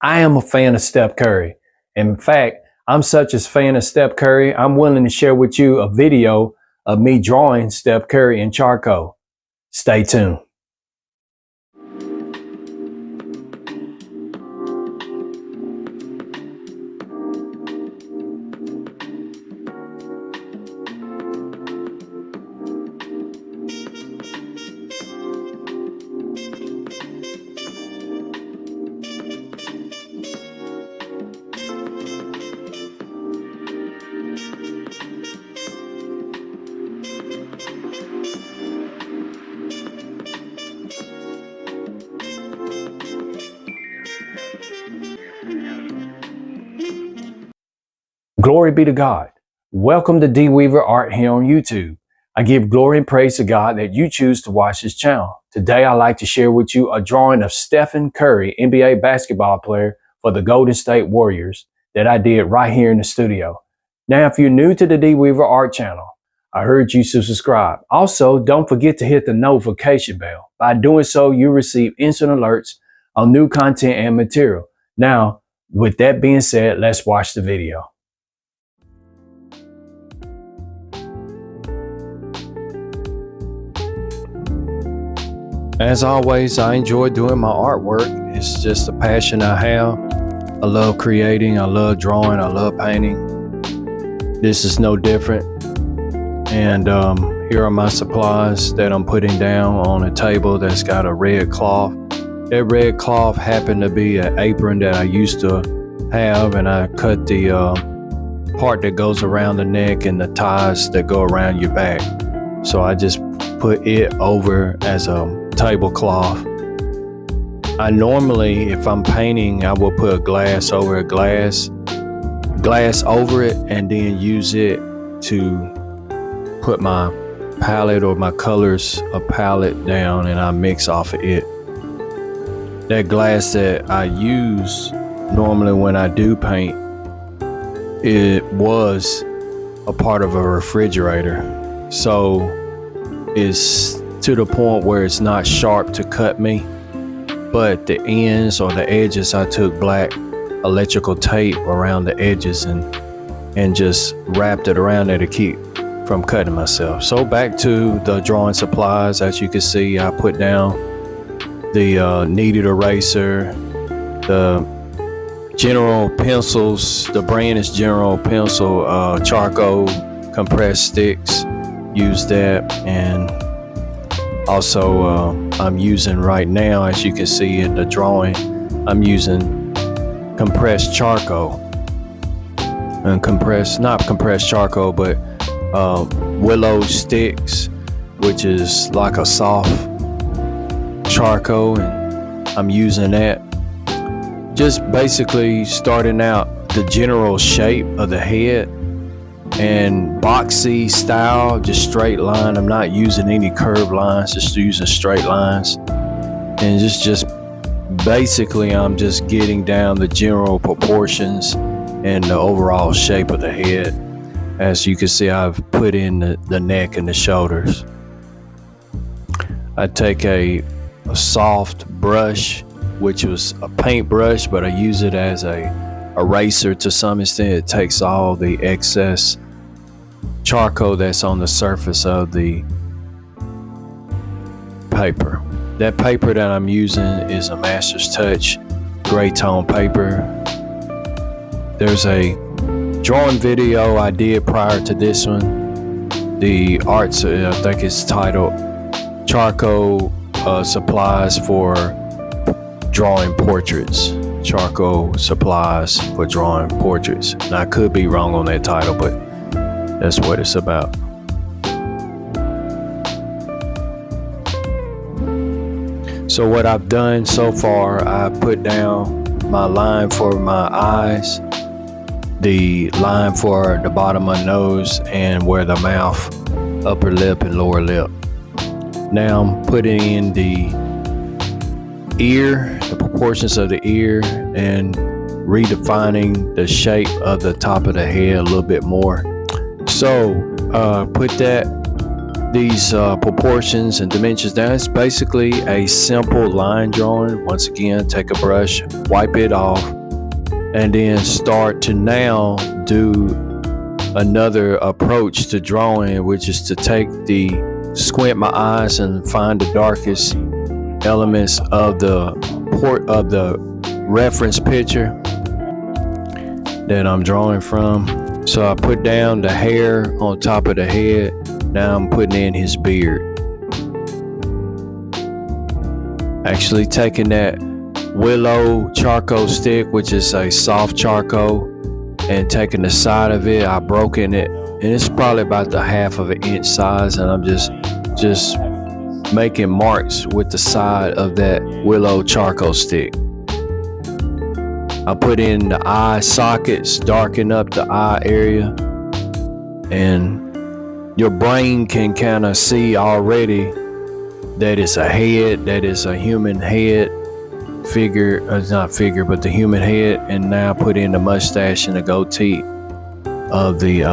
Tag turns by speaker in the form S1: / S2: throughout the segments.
S1: I am a fan of Steph Curry. In fact, I'm such a fan of Steph Curry, I'm willing to share with you a video of me drawing Steph Curry in charcoal. Stay tuned. Glory be to God. Welcome to D Weaver Art here on YouTube. I give glory and praise to God that you choose to watch this channel. Today, I'd like to share with you a drawing of Stephen Curry, NBA basketball player for the Golden State Warriors, that I did right here in the studio. Now, if you're new to the D Weaver Art channel, I urge you to subscribe. Also, don't forget to hit the notification bell. By doing so, you receive instant alerts on new content and material. Now, with that being said, let's watch the video. As always, I enjoy doing my artwork. It's just a passion I have. I love creating, I love drawing, I love painting. This is no different. And here are my supplies that I'm putting down on a table that's got a red cloth. That red cloth happened to be an apron that I used to have, and I cut the part that goes around the neck and the ties that go around your back. So I just put it over as a tablecloth. I normally, if I'm painting, I will put glass over it, glass over it, and then use it to put my palette or my colors, a palette down, and I mix off of it. That glass that I use normally when I do paint, it was a part of a refrigerator. So it's to the point where it's not sharp to cut me, but the ends or the edges, I took black electrical tape around the edges and just wrapped it around there to keep from cutting myself. So back to the drawing supplies. As you can see, I put down the kneaded eraser, the General pencils. The brand is General Pencil, charcoal compressed sticks. Use that. And also I'm using right now, as you can see in the drawing, I'm using compressed charcoal and not compressed charcoal, but willow sticks, which is like a soft charcoal, and I'm using that. Just basically starting out the general shape of the head and boxy style, just straight line. I'm not using any curved lines, just using straight lines. And just basically I'm just getting down the general proportions and the overall shape of the head. As you can see, I've put in the neck and the shoulders. I take a soft brush, which was a paintbrush, but I use it as a eraser to some extent. It takes all the excess charcoal that's on the surface of the paper. That paper that I'm using is a Master's Touch gray tone paper. There's a drawing video I did prior to this one. The arts, I think it's titled Charcoal Supplies for Drawing Portraits. Charcoal supplies for drawing portraits. And I could be wrong on that title, but that's what it's about. So what I've done so far, I put down my line for my eyes, the line for the bottom of the nose, and where the mouth, upper lip and lower lip. Now I'm putting in the ear, the proportions of the ear, and redefining the shape of the top of the head a little bit more. So put these proportions and dimensions down. It's basically a simple line drawing. Once again, take a brush, wipe it off, and then start to now do another approach to drawing, which is to squint my eyes and find the darkest elements of the reference picture that I'm drawing from. So I put down the hair on top of the head. Now I'm putting in his beard. Actually taking that willow charcoal stick, which is a soft charcoal, and taking the side of it, I broken it, and it's probably about the half of an inch size, and I'm just making marks with the side of that willow charcoal stick. I put in the eye sockets, darken up the eye area, and your brain can kind of see already that it's a head, that is a human head figure, not figure, but the human head, and now put in the mustache and the goatee of the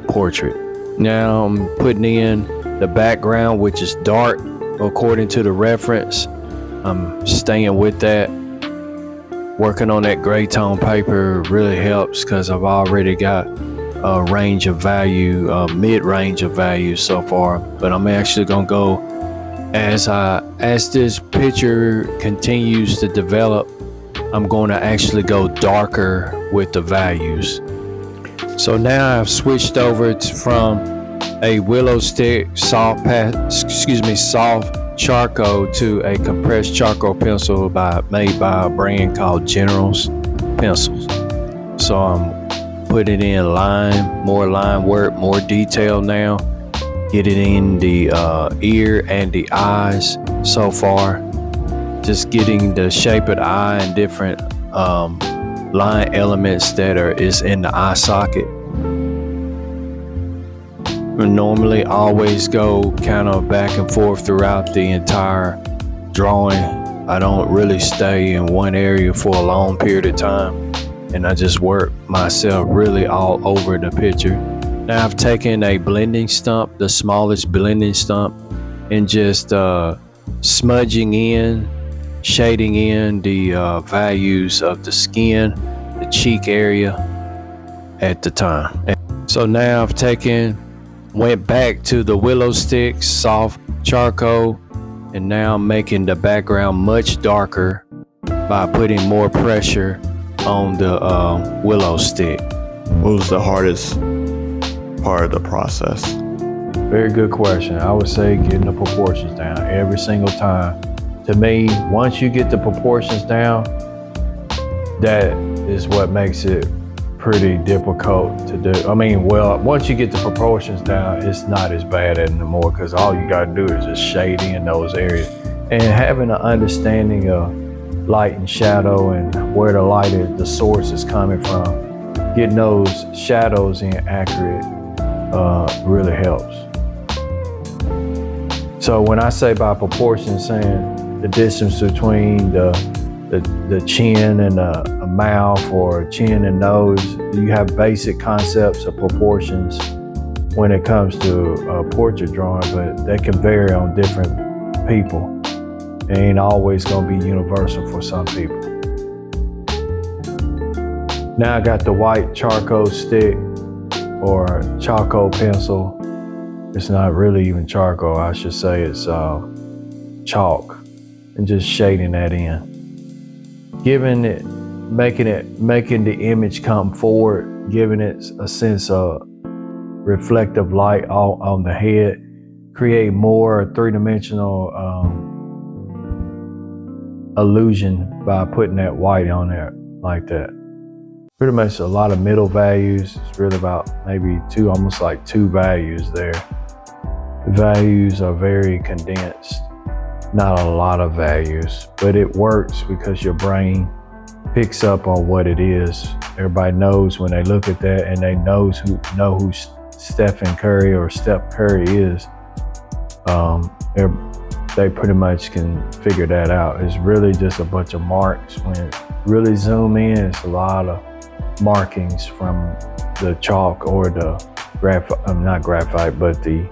S1: portrait. Now I'm putting in the background, which is dark according to the reference. I'm staying with that. Working on that gray tone paper really helps because I've already got a range of value, mid-range of value so far, but I'm actually gonna go as this picture continues to develop. I'm going to actually go darker with the values. So now I've switched over from a willow stick soft charcoal to a compressed charcoal pencil made by a brand called General's Pencils. So I'm putting in more line work, more detail now. Get it in the ear and the eyes so far. Just getting the shape of the eye and different line elements that is in the eye socket. We normally always go kind of back and forth throughout the entire drawing. I don't really stay in one area for a long period of time, and I just work myself really all over the picture. Now I've taken a blending stump, the smallest blending stump, and just smudging in, shading in the values of the skin, the cheek area at the time. So now I've went back to the willow stick, soft charcoal, and now I'm making the background much darker by putting more pressure on the willow stick.
S2: What was the hardest part of the process?
S1: Very good question. I would say getting the proportions down every single time. To me, once you get the proportions down, that is what makes it pretty difficult to do. I mean, well, once you get the proportions down, it's not as bad anymore because all you got to do is just shade in those areas. And having an understanding of light and shadow and where the source is coming from, getting those shadows in accurate really helps. So when I say by proportion, saying the distance between the chin and a mouth, or chin and nose, you have basic concepts of proportions when it comes to portrait drawing, but that can vary on different people. It ain't always gonna be universal for some people. Now I got the white charcoal stick or charcoal pencil. It's not really even charcoal, I should say it's chalk, and just shading that in. Making the image come forward, giving it a sense of reflective light on the head, create more three-dimensional illusion by putting that white on there like that. Pretty much a lot of middle values. It's really about maybe almost like two values there. The values are very condensed, not a lot of values, but it works because your brain picks up on what it is. Everybody knows when they look at that, and they know who Stephen Curry or Steph Curry is. They pretty much can figure that out. It's really just a bunch of marks. When it really zoom in, it's a lot of markings from the chalk or the not graphite, but the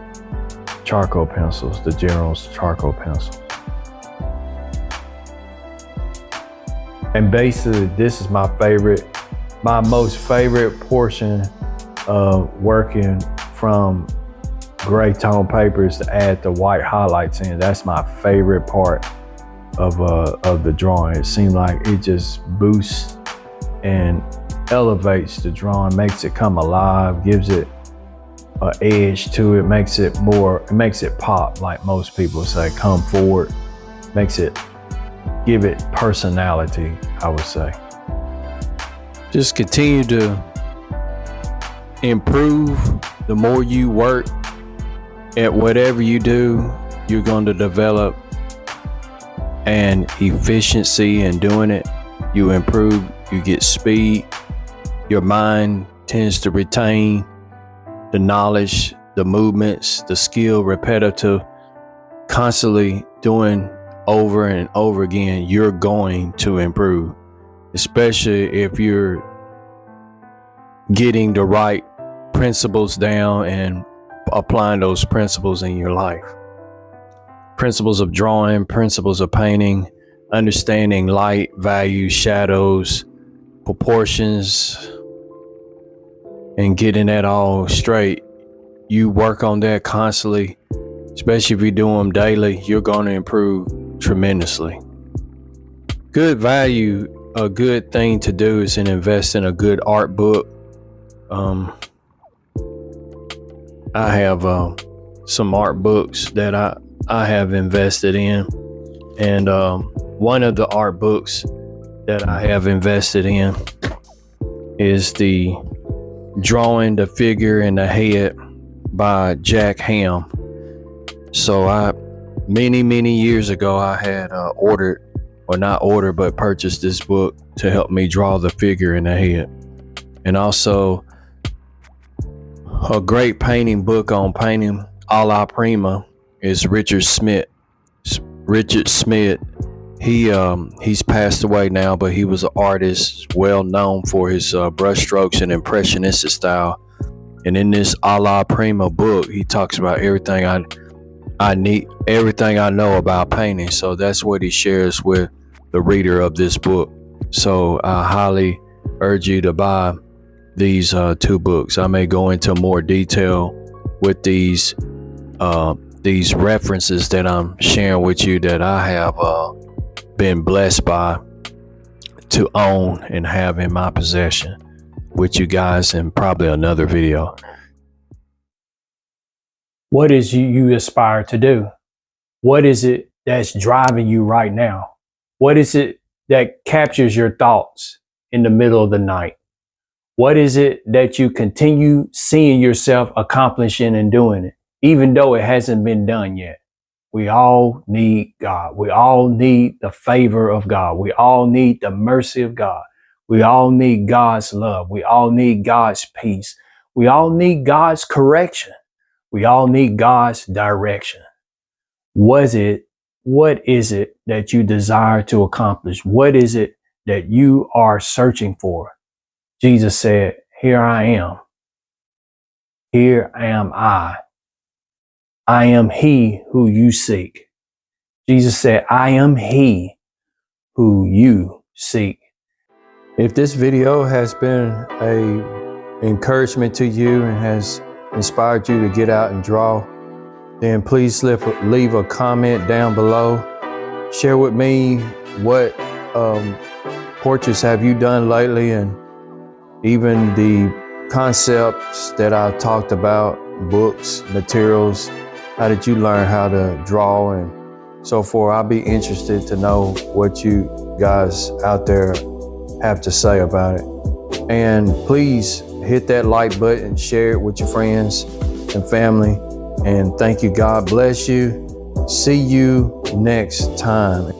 S1: charcoal pencils, the General's charcoal pencils. And basically, this is my favorite My most favorite portion of working from gray tone papers to add the white highlights in. That's my favorite part of the drawing. It seems like it just boosts and elevates the drawing, makes it come alive, gives it an edge to it, makes it pop, like most people say, come forward, give it personality, I would say. Just continue to improve. The more you work at whatever you do, you're going to develop an efficiency in doing it. You improve, you get speed. Your mind tends to retain the knowledge, the movements, the skill, repetitive, constantly doing over and over again. You're going to improve, especially if you're getting the right principles down and applying those principles in your life. Principles of drawing, principles of painting, understanding light, value, shadows, proportions, and getting that all straight. You work on that constantly, especially if you do them daily, you're going to improve tremendously. Good value, a good thing to do is to invest in a good art book. I have some art books that I have invested in, and one of the art books that I have invested in is the Drawing the Figure in the Head by Jack Ham. So many years ago, I had purchased this book to help me draw the figure in the head. And also a great painting book on painting, alla prima, is Richard Smith. He's passed away now, but he was an artist well known for his brushstrokes and impressionistic style. And in this alla prima book, he talks about everything I know about painting. So that's what he shares with the reader of this book. So I highly urge you to buy these two books. I may go into more detail with these references that I'm sharing with you that I have been blessed by to own and have in my possession with you guys in probably another video. What is you aspire to do? What is it that's driving you right now? What is it that captures your thoughts in the middle of the night? What is it that you continue seeing yourself accomplishing and doing it, even though it hasn't been done yet? We all need God. We all need the favor of God. We all need the mercy of God. We all need God's love. We all need God's peace. We all need God's correction. We all need God's direction. What is it that you desire to accomplish? What is it that you are searching for? Jesus said, "Here I am. Here am I. I am he who you seek." Jesus said, "I am he who you seek." If this video has been an encouragement to you and has inspired you to get out and draw, then please leave a comment down below. Share with me what portraits have you done lately, and even the concepts that I talked about, books, materials. How did you learn how to draw and so forth? I'll be interested to know what you guys out there have to say about it. And please hit that like button, share it with your friends and family. And thank you. God bless you. See you next time.